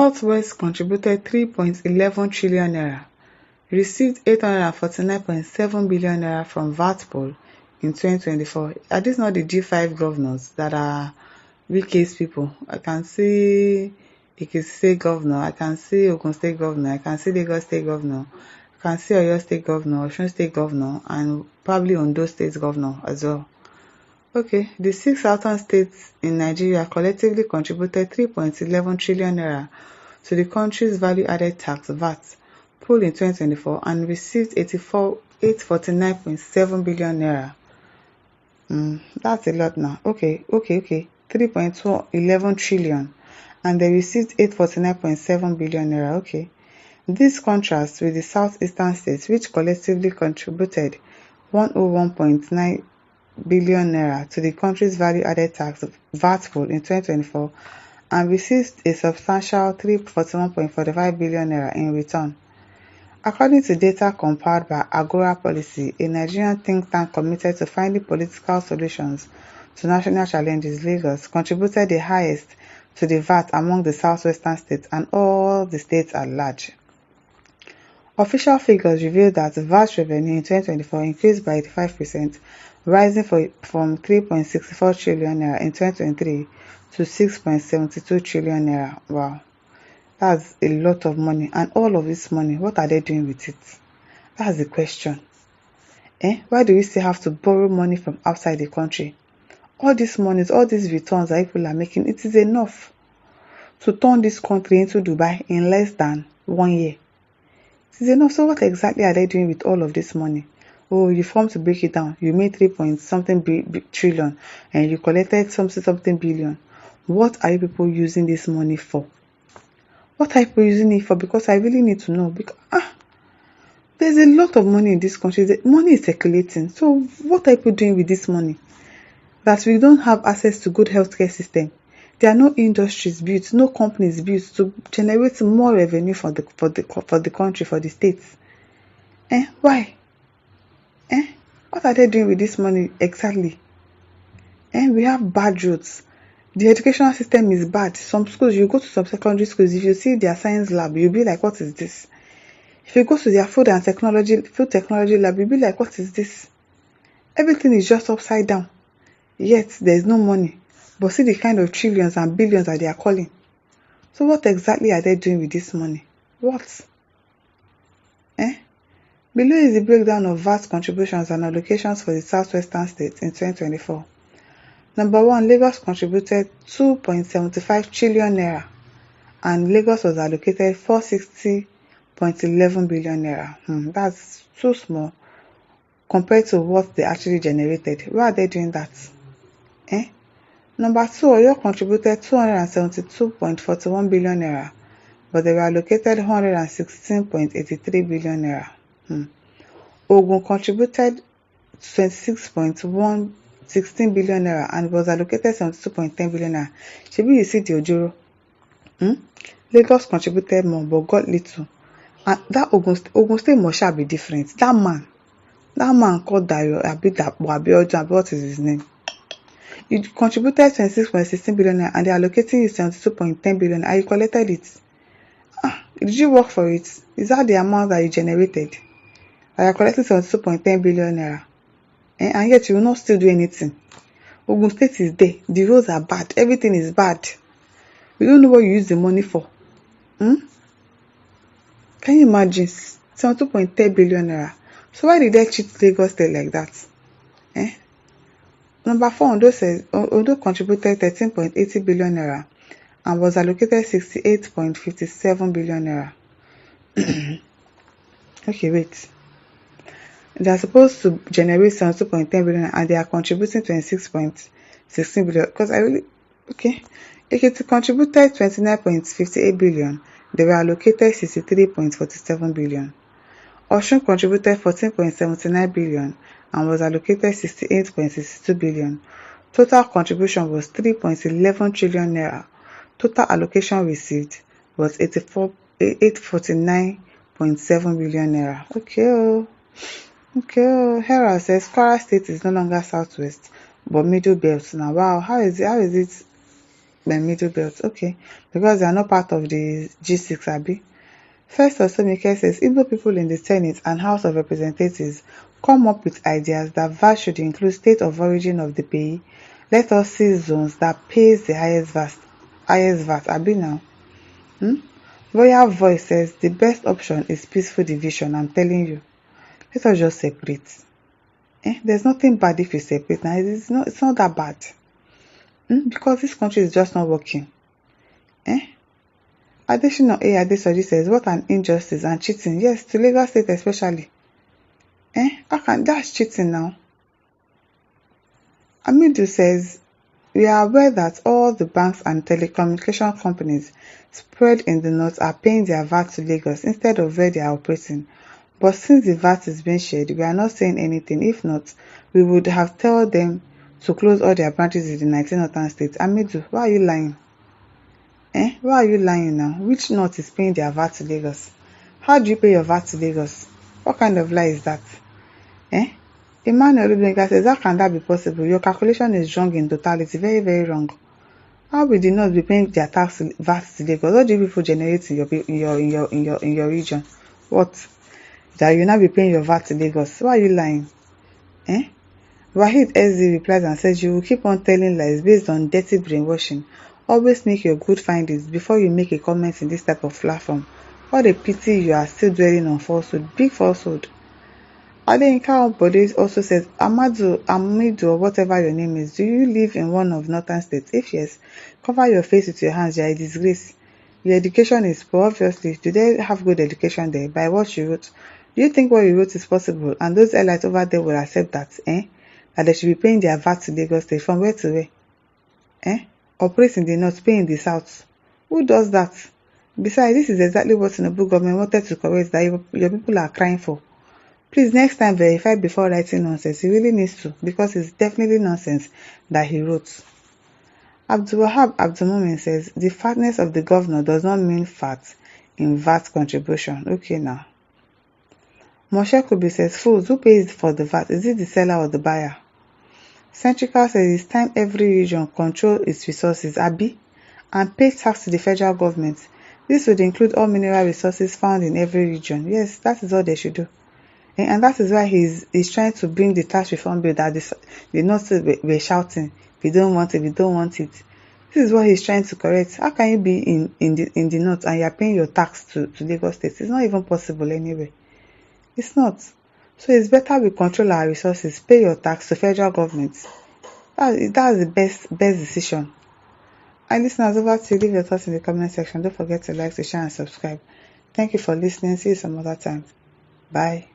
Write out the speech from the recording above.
Southwest contributed 3.11 trillion naira, received 849.7 billion naira from VAT pool in 2024. Are these not the G5 governors that are Wike's people? I can see Ekiti State Governor, I can see Ogun State Governor, I can see Lagos State Governor, I can see Oyo State Governor, Osun State Governor, and probably Ondo State Governor as well. Okay, the 6 southern states in Nigeria collectively contributed 3.11 trillion naira to the country's value-added tax VAT pool in 2024 and received 849.7 billion naira. That's a lot now. Okay. 3.11 trillion, and they received 849.7 billion naira. Okay. This contrasts with the southeastern states, which collectively contributed 101.9 billion naira to the country's value-added tax VAT pool in 2024 and received a substantial 341.45 billion naira in return. According to data compiled by Agora Policy, a Nigerian think tank committed to finding political solutions to national challenges, Lagos contributed the highest to the VAT among the southwestern states and all the states at large. Official figures reveal that VAT revenue in 2024 increased by 85%, rising from 3.64 trillion naira in 2023 to 6.72 trillion naira. Wow, that's a lot of money. And all of this money, what are they doing with it? That's the question. Why do we still have to borrow money from outside the country? All these monies, all these returns that people are making, it is enough to turn this country into Dubai in less than 1 year. It is enough. So what exactly are they doing with all of this money? Oh, you formed to break it down. You made 3 trillion and you collected something billion. What are you people using this money for? What are you people using it for? Because I really need to know. Because there's a lot of money in this country. The money is circulating. So what are you people doing with this money? That we don't have access to good healthcare system. There are no industries built, no companies built to generate more revenue for the country, for the states. Why? What are they doing with this money exactly? We have bad roads. The educational system is bad. Some schools, you go to some secondary schools, if you see their science lab, you'll be like, what is this? If you go to their food technology lab, you'll be like, what is this? Everything is just upside down. Yet there is no money. But see the kind of trillions and billions that they are calling. So what exactly are they doing with this money? What? Below is the breakdown of VAT contributions and allocations for the southwestern states in 2024. Number 1, Lagos contributed 2.75 trillion naira and Lagos was allocated 460.11 billion naira. That's too small compared to what they actually generated. Why are they doing that? Number 2, Oyo contributed 272.41 billion naira, but they were allocated 116.83 billion naira. Ogun contributed 26.116 billion naira and was allocated 72.10 billion naira. Shebi you see the Ojoro. Lagos contributed more but got little. And that Ogun State must be different. That man called Dayo Abiodun, what is his name? You contributed 26.16 billion naira and they are allocating you 72.10 billion naira and you collected it. Did you work for it? Is that the amount that you generated? I are collecting 72.10 billion naira. And yet you will not still do anything. Ogun State is there. The roads are bad. Everything is bad. We don't know what you use the money for. Can you imagine? 72.10 billion naira. So why did they cheat Lagos State like that? Number 4, Ondo contributed 13.80 billion naira and was allocated 68.57 billion naira. Okay, wait. They are supposed to generate 72.10 billion and they are contributing 26.16 billion. Because Ekiti contributed 29.58 billion. They were allocated 63.47 billion. Osun contributed 14.79 billion and was allocated 68.62 billion. Total contribution was 3.11 trillion naira. Total allocation received was 849.7 billion naira. Okay. Hera says Kwara State is no longer southwest but middle belt. Now, wow, how is it? middle belt. Okay, because they are not part of the G6, abi. First Osomike says Igbo people in the Senate and House of Representatives come up with ideas that VAT should include state of origin of the payee. Let us see zones that pays the highest VAT. Abi now. Royal Voice says the best option is peaceful division. I'm telling you. Let us just separate. There's nothing bad if you separate. Now it's not that bad. Because this country is just not working. Additional A. Adesoji says, what an injustice and cheating. Yes, to Lagos State especially. That's cheating now. Amidu says, we are aware that all the banks and telecommunication companies spread in the north are paying their VAT to Lagos instead of where they are operating. But since the VAT is being shared, we are not saying anything. If not, we would have told them to close all their branches in the 19 northern states. Amidu, why are you lying? Why are you lying now? Which north is paying their VAT to Lagos? How do you pay your VAT to Lagos? What kind of lie is that? Emmanuel Rubinga says, how can that be possible? Your calculation is wrong in totality, very, very wrong. How will the north be paying their VAT to Lagos? What do you people generate in your region? What? That you now be paying your VAT to Lagos? Why are you lying? Wahid SZ replies and says, you will keep on telling lies based on dirty brainwashing. Always make your good findings before you make a comment in this type of platform. What a pity you are still dwelling on falsehood. Big falsehood. Adeyinka Obode also says, Amidu, or whatever your name is, do you live in one of northern states? If yes, cover your face with your hands. You are a disgrace. Your education is poor, obviously. Do they have good education there? By what you wrote? Do you think what you wrote is possible? And those elites over there will accept that, that they should be paying their VAT to Lagos State from where to where? Operate in the north, pay in the south. Who does that? Besides, this is exactly what Tinubu government wanted to correct that your people are crying for. Please, next time verify before writing nonsense. He really needs to, because it's definitely nonsense that he wrote. Abdulwahab Abdulmumin says, the fatness of the governor does not mean fat in VAT contribution. Okay now. Moshe Kubi says, fools, who pays for the VAT? Is it the seller or the buyer? Centrical says, it's time every region control its resources, abi, and pay tax to the federal government. This would include all mineral resources found in every region. Yes, that is all they should do. And that is why he's trying to bring the tax reform bill that the North were shouting, we don't want it, we don't want it. This is what he's trying to correct. How can you be in the North and you're paying your tax to Lagos State? It's not even possible anyway. It's not. So it's better we control our resources, pay your tax to federal government. That's the best decision. And listeners, over to you. Leave your thoughts in the comment section. Don't forget to like, to share, and subscribe. Thank you for listening. See you some other time. Bye.